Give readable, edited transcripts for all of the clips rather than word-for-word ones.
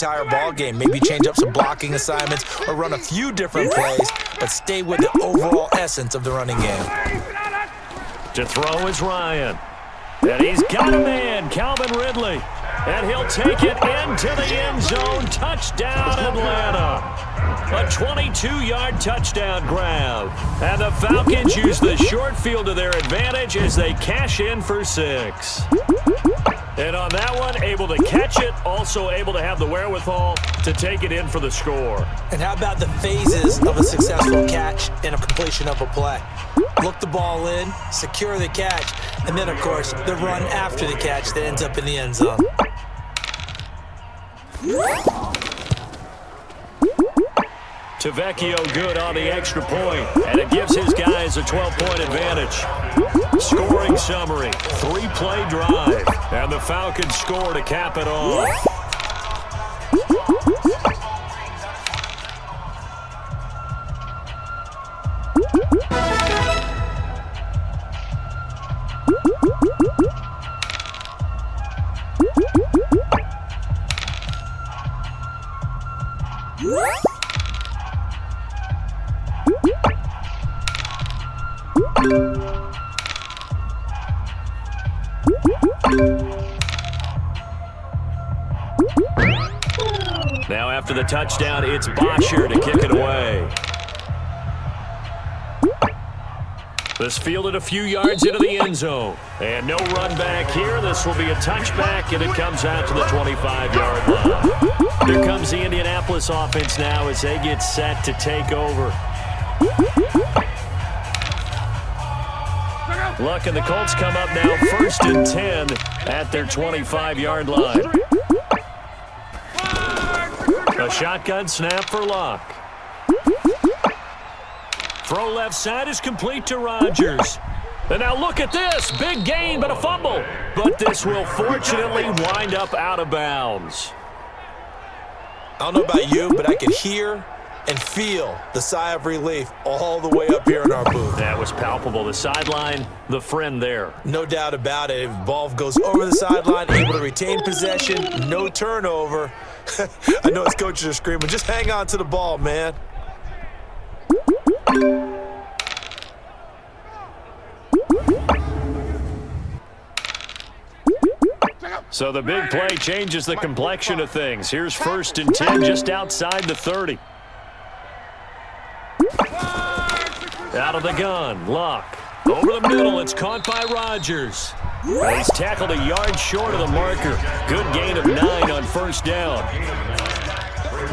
entire ball game. Maybe change up some blocking assignments or run a few different plays, but stay with the overall essence of the running game. To throw is Ryan. And he's got a man, Calvin Ridley. And he'll take it into the end zone. Touchdown, Atlanta. A 22-yard touchdown grab. And the Falcons use the short field to their advantage as they cash in for 6. And on that one, able to catch it, also able to have the wherewithal to take it in for the score. And how about the phases of a successful catch and a completion of a play? Look the ball in, secure the catch, and then, of course, the run after the catch that ends up in the end zone. Tavecchio good on the extra point, and it gives his guys a 12-point advantage. Scoring summary, 3-play drive, and the Falcons score to cap it off. Now after the touchdown, it's Bosher to kick it away. This fielded a few yards into the end zone. And no run back here. This will be a touchback, and it comes out to the 25-yard line. Here comes the Indianapolis offense now as they get set to take over. Luck and the Colts come up now 1st and 10 at their 25-yard line. A shotgun snap for Luck. Throw left side is complete to Rodgers. And now look at this. Big gain, but a fumble. But this will fortunately wind up out of bounds. I don't know about you, but I could hear and feel the sigh of relief all the way up here in our booth. That was palpable. The sideline, the friend there. No doubt about it. If ball goes over the sideline, able to retain possession, no turnover. I know his coaches are screaming, just hang on to the ball, man. So the big play changes the complexion of things. Here's 1st and 10 just outside the 30. Out of the gun, Luck. Over the middle, it's caught by Rodgers. He's tackled a yard short of the marker. Good gain of 9 on 1st down.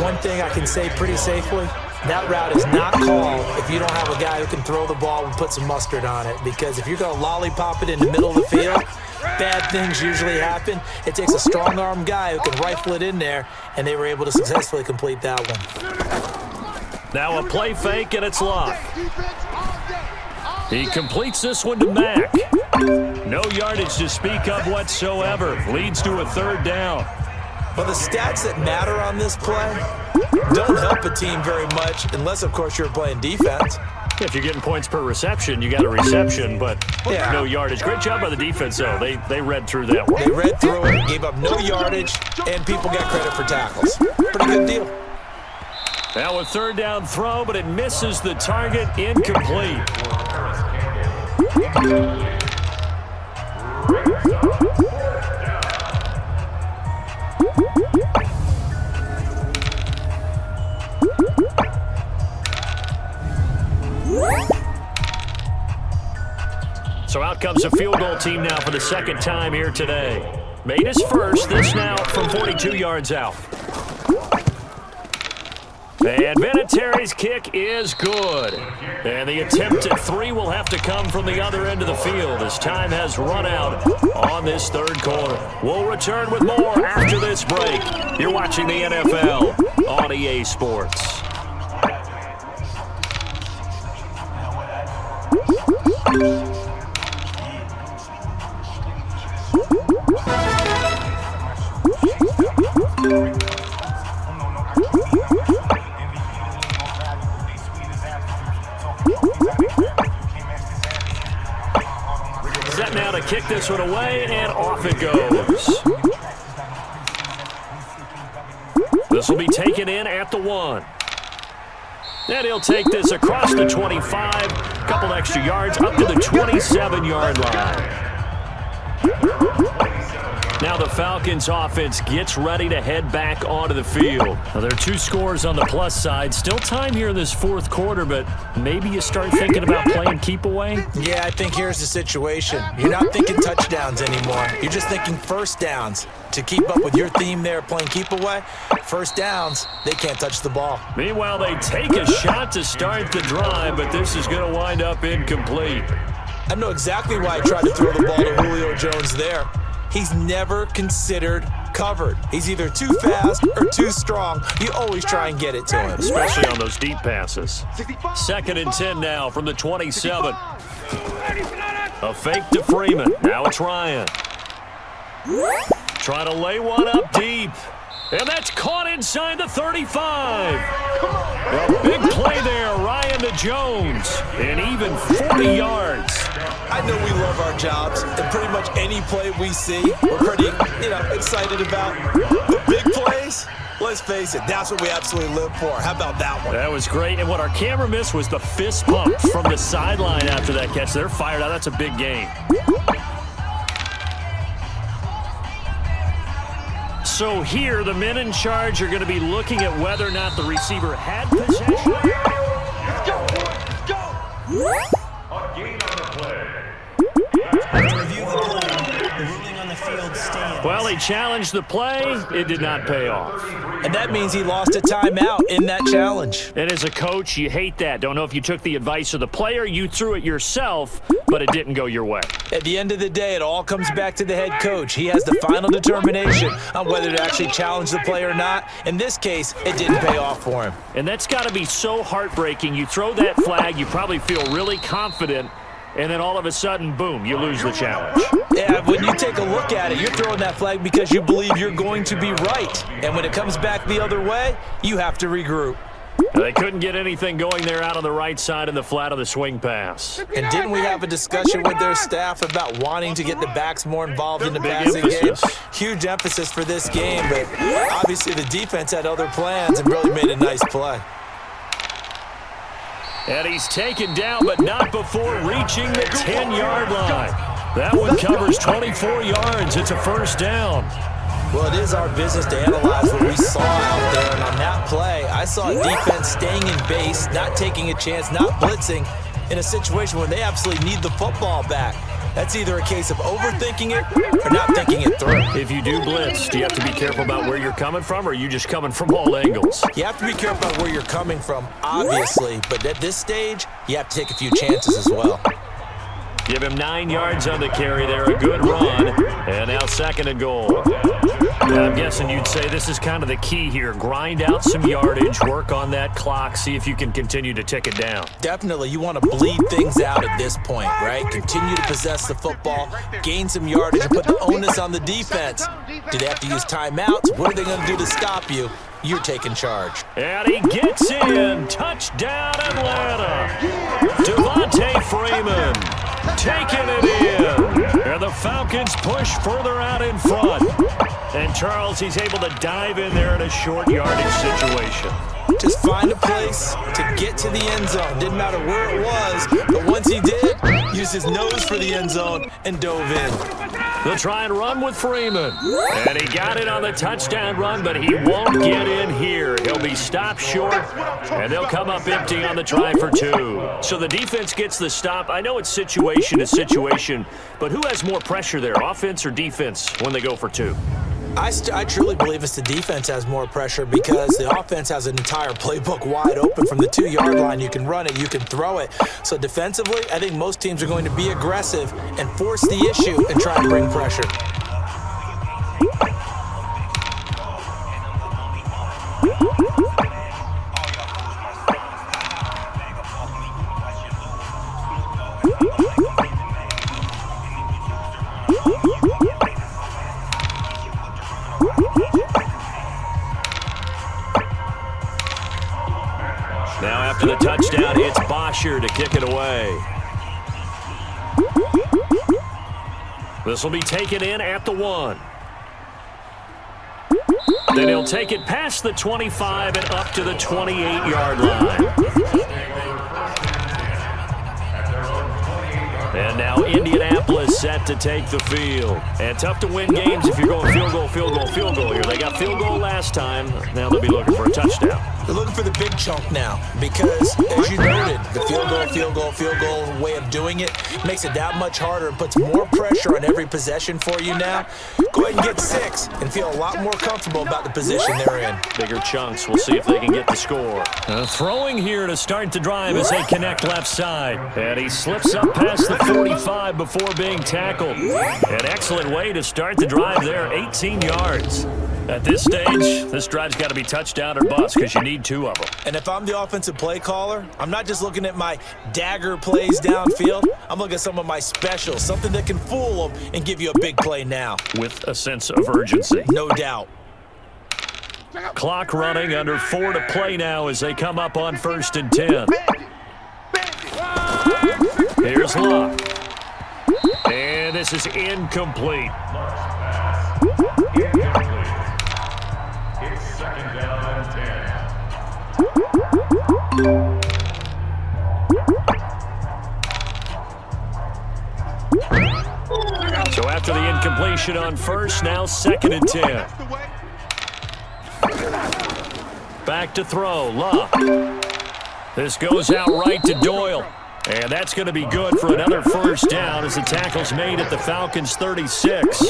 One thing I can say pretty safely, that route is not called if you don't have a guy who can throw the ball and put some mustard on it. Because if you're going to lollipop it in the middle of the field, bad things usually happen. It takes a strong-arm guy who can rifle it in there, and they were able to successfully complete that one. Now a play fake, and it's Luck. He completes this one to Mack. No yardage to speak of whatsoever. Leads to a 3rd down. Well, the stats that matter on this play don't help a team very much unless, of course, you're playing defense. If you're getting points per reception, you got a reception, but yeah, no yardage. Great job by the defense, though. They read through that one. They read through it, gave up no yardage, and people got credit for tackles. Pretty good deal. Now a 3rd down throw, but it misses the target. Incomplete. So out comes a field goal team now for the 2nd time here today. Made his first, this now from 42 yards out. And Vinatieri's kick is good. And the attempt at 3 will have to come from the other end of the field as time has run out on this 3rd quarter. We'll return with more after this break. You're watching the NFL on EA Sports. Set now to kick this one away, and off it goes. This will be taken in at the 1. And he'll take this across the 25, a couple extra yards up to the 27-yard line. Now the Falcons offense gets ready to head back onto the field. Well, there are 2 scores on the plus side. Still time here in this fourth quarter, but maybe you start thinking about playing keep away? Yeah, I think here's the situation. You're not thinking touchdowns anymore. You're just thinking first downs. To keep up with your theme there, playing keep away, first downs, they can't touch the ball. Meanwhile, they take a shot to start the drive, but this is going to wind up incomplete. I know exactly why I tried to throw the ball to Julio Jones there. He's never considered covered. He's either too fast or too strong. You always try and get it to him. Especially on those deep passes. 2nd and 10 now from the 27. A fake to Freeman. Now it's Ryan. Trying to lay one up deep. And that's caught inside the 35. A big play there, Ryan to Jones. And even 40 yards. I know we love our jobs, and pretty much any play we see, we're pretty, excited about. The big plays, let's face it, that's what we absolutely live for. How about that one? That was great, and what our camera missed was the fist pump from the sideline after that catch. They're fired out. That's a big game. So here, the men in charge are going to be looking at whether or not the receiver had possession. A gain on the play. Review the play. The ruling on the field stands. Well, he challenged the play. It did not pay off. And that means he lost a timeout in that challenge. And as a coach, you hate that. Don't know if you took the advice of the player, you threw it yourself, but it didn't go your way. At the end of the day, it all comes back to the head coach. He has the final determination on whether to actually challenge the play or not. In this case, it didn't pay off for him. And that's got to be so heartbreaking. You throw that flag, you probably feel really confident, and then all of a sudden, boom, you lose the challenge. Yeah, when you take a look at it, you're throwing that flag because you believe you're going to be right. And when it comes back the other way, you have to regroup. They couldn't get anything going there out on the right side in the flat of the swing pass. And didn't we have a discussion with their staff about wanting to get the backs more involved in the passing game? Huge emphasis for this game, but obviously the defense had other plans and really made a nice play. And he's taken down, but not before reaching the 10-yard line. That one covers 24 yards. It's a first down. Well, it is our business to analyze what we saw out there, and on that play, I saw a defense staying in base, not taking a chance, not blitzing, in a situation where they absolutely need the football back. That's either a case of overthinking it or not thinking it through. If you do blitz, do you have to be careful about where you're coming from, or are you just coming from all angles? You have to be careful about where you're coming from, obviously, but at this stage, you have to take a few chances as well. Give him 9 yards on the carry there, a good run, and now 2nd and goal. I'm guessing you'd say this is kind of the key here. Grind out some yardage, work on that clock, see if you can continue to tick it down. Definitely, you want to bleed things out at this point, right? Continue to possess the football, gain some yardage, and put the onus on the defense. Do they have to use timeouts? What are they going to do to stop you? You're taking charge. And he gets in. Touchdown, Atlanta. Devontae Freeman taking it in. And the Falcons push further out in front. And Charles, he's able to dive in there in a short yardage situation. Just find a place to get to the end zone. Didn't matter where it was, but once he did, used his nose for the end zone and dove in. They'll try and run with Freeman. And he got it on the touchdown run, but he won't get in here. He'll be stopped short, and they'll come up empty on the try for 2. So the defense gets the stop. I know it's situation to situation, but who has more pressure there, offense or defense, when they go for 2? I truly believe it's the defense has more pressure because the offense has an entire playbook wide open from the 2-yard line. You can run it, you can throw it. So defensively, I think most teams are going to be aggressive and force the issue and try and bring pressure. Now after the touchdown, it's Bosher to kick it away. This will be taken in at the 1. Then he'll take it past the 25 and up to the 28-yard line. And now Indianapolis set to take the field. And tough to win games if you're going field goal, field goal, field goal here. They got field goal last time. Now they'll be looking for a touchdown. They're looking for the big chunk now because, as you noted, the field goal way of doing it makes it that much harder and puts more pressure on every possession for you now. Go ahead and get 6 and feel a lot more comfortable about the position they're in. Bigger chunks. We'll see if they can get the score. Throwing here to start the drive as they connect left side. And he slips up past the 45 before being tackled. An excellent way to start the drive there, 18 yards. At this stage, this drive's got to be touchdown or bust because you need 2 of them. And if I'm the offensive play caller, I'm not just looking at my dagger plays downfield. I'm looking at some of my specials, something that can fool them and give you a big play now. With a sense of urgency. No doubt. Clock running, under 4 to play now as they come up on 1st and 10. Here's Locke. And this is incomplete. It's 2nd down and 10. So after the incompletion on 1st, now 2nd and 10. Back to throw, Locke. This goes out right to Doyle. And that's going to be good for another 1st down as the tackle's made at the Falcons' 36.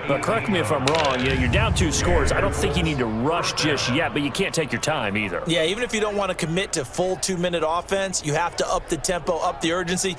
But correct me if I'm wrong, you're down 2 scores. I don't think you need to rush just yet, but you can't take your time either. Yeah, even if you don't want to commit to full 2-minute offense, you have to up the tempo, up the urgency.